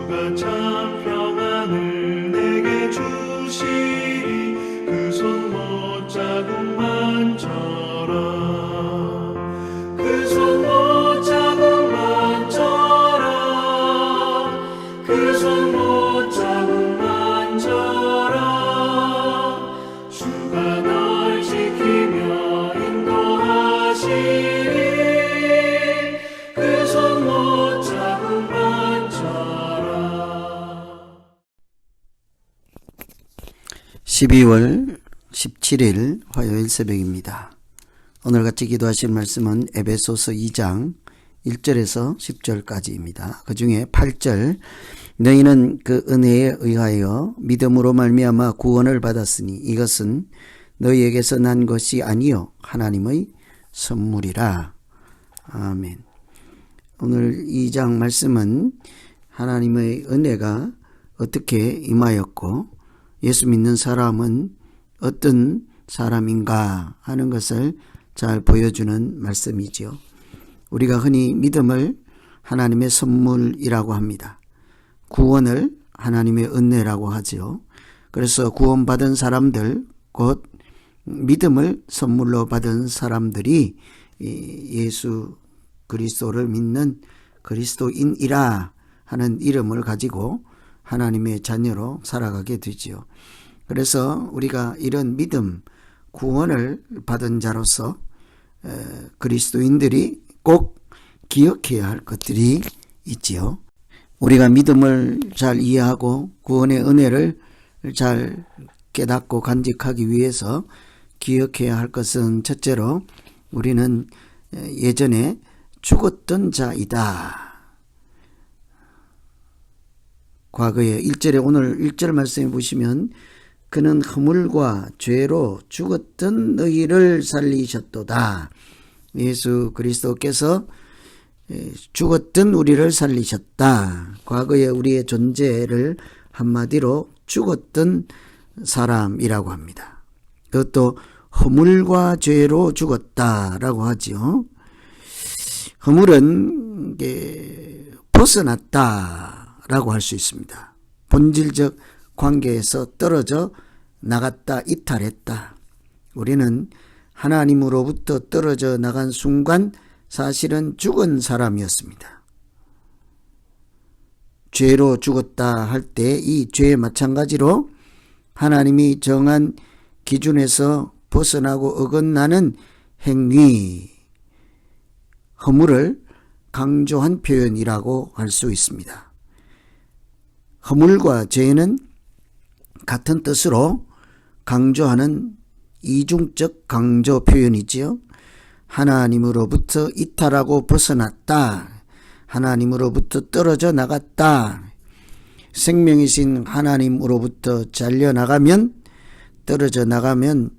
주가 참 평안을 내게 주시리. 그 손 못자국만 져라. 그 손 못자국만 져라. 그 손 못자국만 져라. 주가 널 지키며 인도하시리. 그 손 못자국만 져라. 12월 17일 화요일 새벽입니다. 오늘같이 기도하실 말씀은 에베소서 2장 1절에서 10절까지입니다. 그 중에 8절, 너희는 그 은혜에 의하여 믿음으로 말미암아 구원을 받았으니 이것은 너희에게서 난 것이 아니요 하나님의 선물이라. 아멘. 오늘 2장 말씀은 하나님의 은혜가 어떻게 임하였고 예수 믿는 사람은 어떤 사람인가 하는 것을 잘 보여주는 말씀이지요. 우리가 흔히 믿음을 하나님의 선물이라고 합니다. 구원을 하나님의 은혜라고 하죠. 그래서 구원받은 사람들, 곧 믿음을 선물로 받은 사람들이 예수 그리스도를 믿는 그리스도인이라 하는 이름을 가지고 하나님의 자녀로 살아가게 되지요. 그래서 우리가 이런 믿음, 구원을 받은 자로서 그리스도인들이 꼭 기억해야 할 것들이 있지요. 우리가 믿음을 잘 이해하고 구원의 은혜를 잘 깨닫고 간직하기 위해서 기억해야 할 것은 첫째로 우리는 예전에 죽었던 자이다. 과거에 1절에 오늘 1절 말씀해 보시면 그는 허물과 죄로 죽었던 너희를 살리셨도다. 예수 그리스도께서 죽었던 우리를 살리셨다. 과거에 우리의 존재를 한마디로 죽었던 사람이라고 합니다. 그것도 허물과 죄로 죽었다라고 하지요. 허물은 벗어났다라고 할 수 있습니다. 본질적 관계에서 떨어져 나갔다, 이탈했다. 우리는 하나님으로부터 떨어져 나간 순간 사실은 죽은 사람이었습니다. 죄로 죽었다 할 때 이 죄 마찬가지로 하나님이 정한 기준에서 벗어나고 어긋나는 행위, 허물을 강조한 표현이라고 할 수 있습니다. 허물과 죄는 같은 뜻으로 강조하는 이중적 강조 표현이지요. 하나님으로부터 이탈하고 벗어났다. 하나님으로부터 떨어져 나갔다. 생명이신 하나님으로부터 잘려나가면, 떨어져 나가면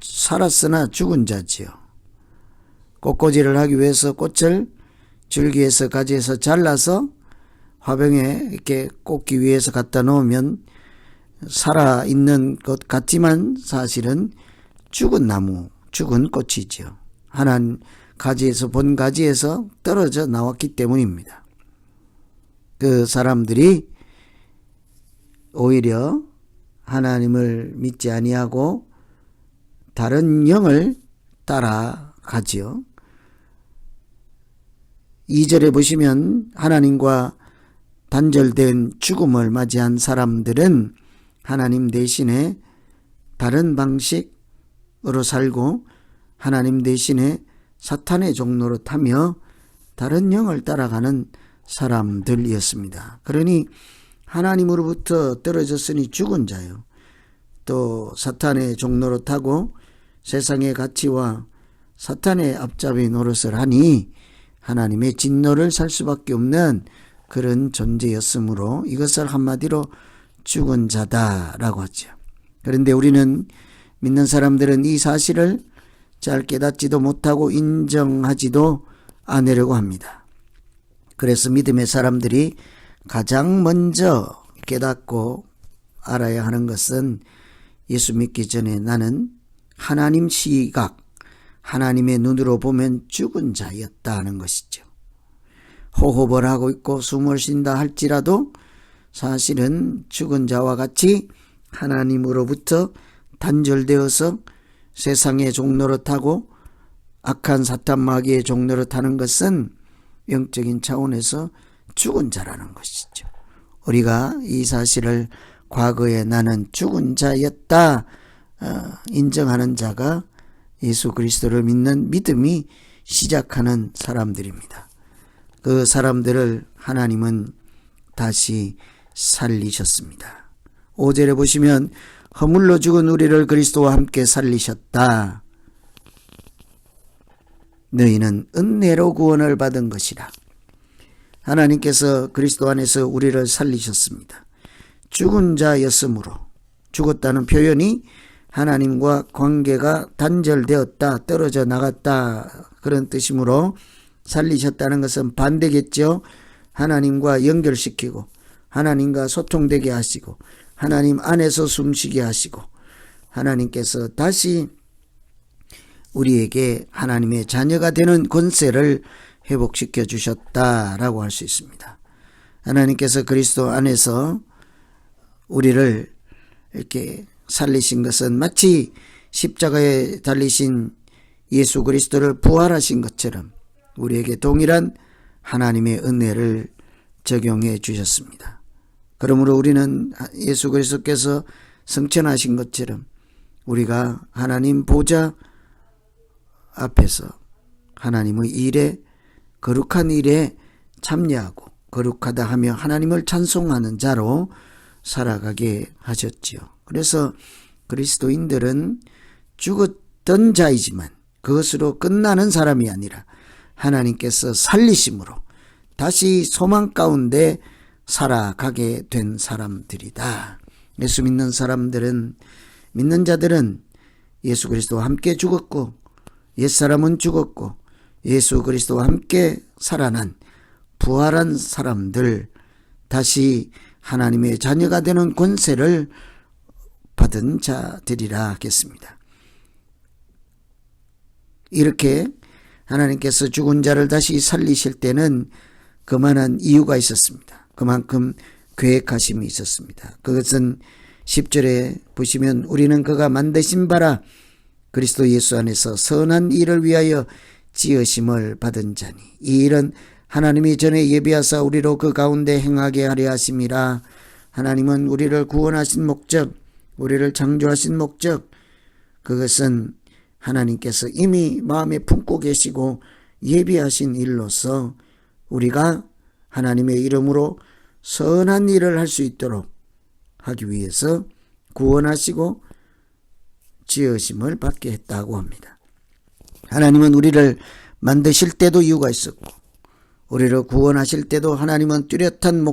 살았으나 죽은 자지요. 꽃꽂이를 하기 위해서 꽃을 줄기에서 가지에서 잘라서 화병에 이렇게 꽂기 위해서 갖다 놓으면 살아있는 것 같지만 사실은 죽은 나무, 죽은 꽃이죠. 하나님 가지에서, 본 가지에서 떨어져 나왔기 때문입니다. 그 사람들이 오히려 하나님을 믿지 아니하고 다른 영을 따라가지요. 2절에 보시면 하나님과 단절된 죽음을 맞이한 사람들은 하나님 대신에 다른 방식으로 살고 하나님 대신에 사탄의 종로로 타며 다른 영을 따라가는 사람들이었습니다. 그러니 하나님으로부터 떨어졌으니 죽은 자요. 또 사탄의 종로로 타고 세상의 가치와 사탄의 앞잡이 노릇을 하니 하나님의 진노를 살 수밖에 없는 그런 존재였으므로 이것을 한마디로 죽은 자다라고 하죠. 그런데 우리는 믿는 사람들은 이 사실을 잘 깨닫지도 못하고 인정하지도 않으려고 합니다. 그래서 믿음의 사람들이 가장 먼저 깨닫고 알아야 하는 것은 예수 믿기 전에 나는 하나님 시각, 하나님의 눈으로 보면 죽은 자였다 하는 것이죠. 호흡을 하고 있고 숨을 쉰다 할지라도 사실은 죽은 자와 같이 하나님으로부터 단절되어서 세상의 종노릇하고 악한 사탄 마귀의 종노릇하는 것은 영적인 차원에서 죽은 자라는 것이죠. 우리가 이 사실을 과거에 나는 죽은 자였다 인정하는 자가 예수 그리스도를 믿는 믿음이 시작하는 사람들입니다. 그 사람들을 하나님은 다시 살리셨습니다. 5절에 보시면 허물로 죽은 우리를 그리스도와 함께 살리셨다. 너희는 은혜로 구원을 받은 것이라. 하나님께서 그리스도 안에서 우리를 살리셨습니다. 죽은 자였으므로, 죽었다는 표현이 하나님과 관계가 단절되었다, 떨어져 나갔다 그런 뜻이므로 살리셨다는 것은 반대겠죠. 하나님과 연결시키고 하나님과 소통되게 하시고 하나님 안에서 숨쉬게 하시고 하나님께서 다시 우리에게 하나님의 자녀가 되는 권세를 회복시켜 주셨다라고 할 수 있습니다. 하나님께서 그리스도 안에서 우리를 이렇게 살리신 것은 마치 십자가에 달리신 예수 그리스도를 부활하신 것처럼 우리에게 동일한 하나님의 은혜를 적용해 주셨습니다. 그러므로 우리는 예수 그리스도께서 승천하신 것처럼 우리가 하나님 보좌 앞에서 하나님의 일에, 거룩한 일에 참여하고 거룩하다 하며 하나님을 찬송하는 자로 살아가게 하셨지요. 그래서 그리스도인들은 죽었던 자이지만 그것으로 끝나는 사람이 아니라 하나님께서 살리심으로 다시 소망 가운데 살아가게 된 사람들이다. 예수 믿는 사람들은, 믿는 자들은 예수 그리스도와 함께 죽었고 옛사람은 죽었고 예수 그리스도와 함께 살아난 부활한 사람들, 다시 하나님의 자녀가 되는 권세를 받은 자들이라 하겠습니다. 이렇게 하나님께서 죽은 자를 다시 살리실 때는 그만한 이유가 있었습니다. 그만큼 계획하심이 있었습니다. 그것은 10절에 보시면 우리는 그가 만드신 바라 그리스도 예수 안에서 선한 일을 위하여 지으심을 받은 자니 이 일은 하나님이 전에 예비하사 우리로 그 가운데 행하게 하려 하심이라. 하나님은 우리를 구원하신 목적, 우리를 창조하신 목적, 그것은 하나님께서 이미 마음에 품고 계시고 예비하신 일로서 우리가 하나님의 이름으로 선한 일을 할 수 있도록 하기 위해서 구원하시고 지으심을 받게 했다고 합니다. 하나님은 우리를 만드실 때도 이유가 있었고 우리를 구원하실 때도 하나님은 뚜렷한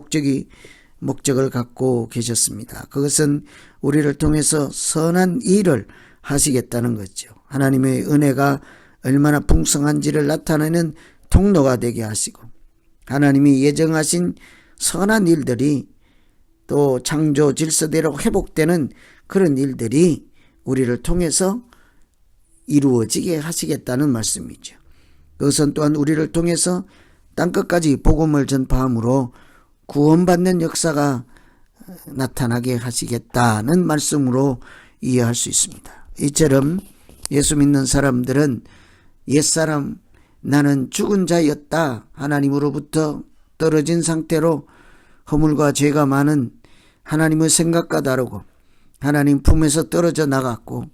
목적을 갖고 계셨습니다. 그것은 우리를 통해서 선한 일을 하시겠다는 거죠. 하나님의 은혜가 얼마나 풍성한지를 나타내는 통로가 되게 하시고 하나님이 예정하신 선한 일들이 또 창조 질서대로 회복되는 그런 일들이 우리를 통해서 이루어지게 하시겠다는 말씀이죠. 그것은 또한 우리를 통해서 땅끝까지 복음을 전파함으로 구원받는 역사가 나타나게 하시겠다는 말씀으로 이해할 수 있습니다. 이처럼 예수 믿는 사람들은 옛사람 나는 죽은 자였다, 하나님으로부터 떨어진 상태로 허물과 죄가 많은 하나님의 생각과 다르고 하나님 품에서 떨어져 나갔고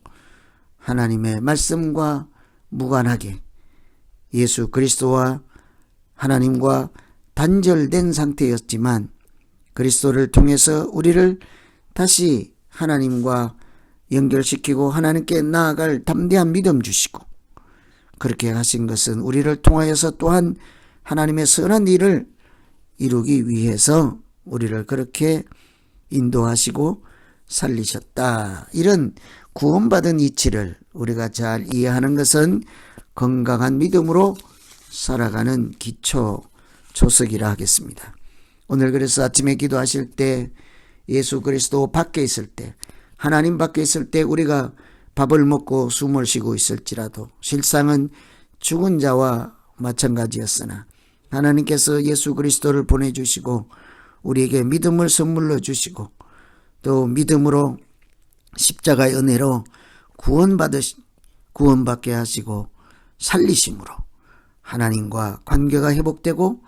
하나님의 말씀과 무관하게 예수 그리스도와 하나님과 단절된 상태였지만 그리스도를 통해서 우리를 다시 하나님과 연결시키고 하나님께 나아갈 담대한 믿음 주시고 그렇게 하신 것은 우리를 통하여서 또한 하나님의 선한 일을 이루기 위해서 우리를 그렇게 인도하시고 살리셨다. 이런 구원받은 이치를 우리가 잘 이해하는 것은 건강한 믿음으로 살아가는 기초 조석이라 하겠습니다. 오늘 그래서 아침에 기도하실 때 예수 그리스도 밖에 있을 때 하나님 밖에 있을 때 우리가 밥을 먹고 숨을 쉬고 있을지라도 실상은 죽은 자와 마찬가지였으나 하나님께서 예수 그리스도를 보내주시고 우리에게 믿음을 선물로 주시고 또 믿음으로 십자가의 은혜로 구원받게 하시고 살리심으로 하나님과 관계가 회복되고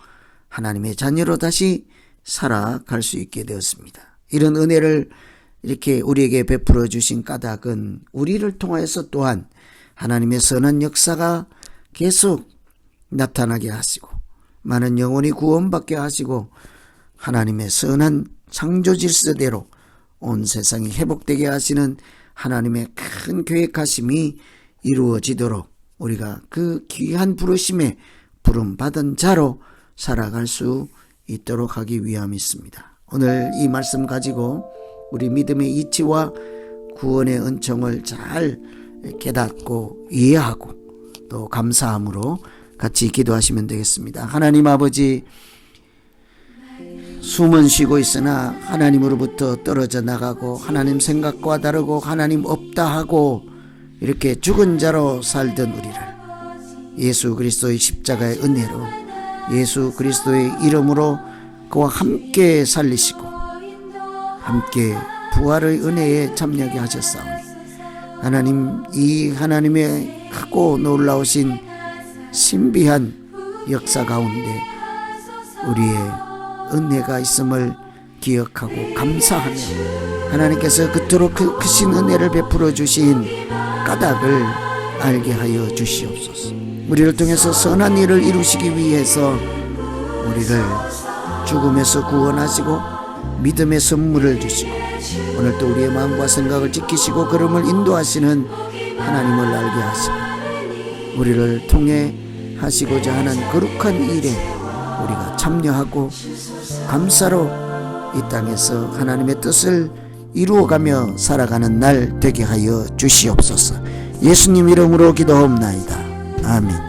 하나님의 자녀로 다시 살아갈 수 있게 되었습니다. 이런 은혜를 이렇게 우리에게 베풀어 주신 까닭은 우리를 통하여서 또한 하나님의 선한 역사가 계속 나타나게 하시고 많은 영혼이 구원받게 하시고 하나님의 선한 창조 질서대로 온 세상이 회복되게 하시는 하나님의 큰 계획하심이 이루어지도록 우리가 그 귀한 부르심에 부름받은 자로 살아갈 수 있도록 하기 위함이 있습니다. 오늘 이 말씀 가지고 우리 믿음의 이치와 구원의 은총을 잘 깨닫고 이해하고 또 감사함으로 같이 기도하시면 되겠습니다. 하나님 아버지, 숨은 쉬고 있으나 하나님으로부터 떨어져 나가고 하나님 생각과 다르고 하나님 없다 하고 이렇게 죽은 자로 살던 우리를 예수 그리스도의 십자가의 은혜로 예수 그리스도의 이름으로 그와 함께 살리시고 함께 부활의 은혜에 참여하게 하셨사오니 하나님, 이 하나님의 크고 놀라우신 신비한 역사 가운데 우리의 은혜가 있음을 기억하고 감사하며 하나님께서 그토록 크신 은혜를 베풀어 주신 까닭을 알게 하여 주시옵소서. 우리를 통해서 선한 일을 이루시기 위해서 우리를 죽음에서 구원하시고 믿음의 선물을 주시고 오늘도 우리의 마음과 생각을 지키시고 걸음을 인도하시는 하나님을 알게 하시고 우리를 통해 하시고자 하는 거룩한 일에 우리가 참여하고 감사로 이 땅에서 하나님의 뜻을 이루어가며 살아가는 날 되게 하여 주시옵소서. 예수님 이름으로 기도하옵나이다. 아멘.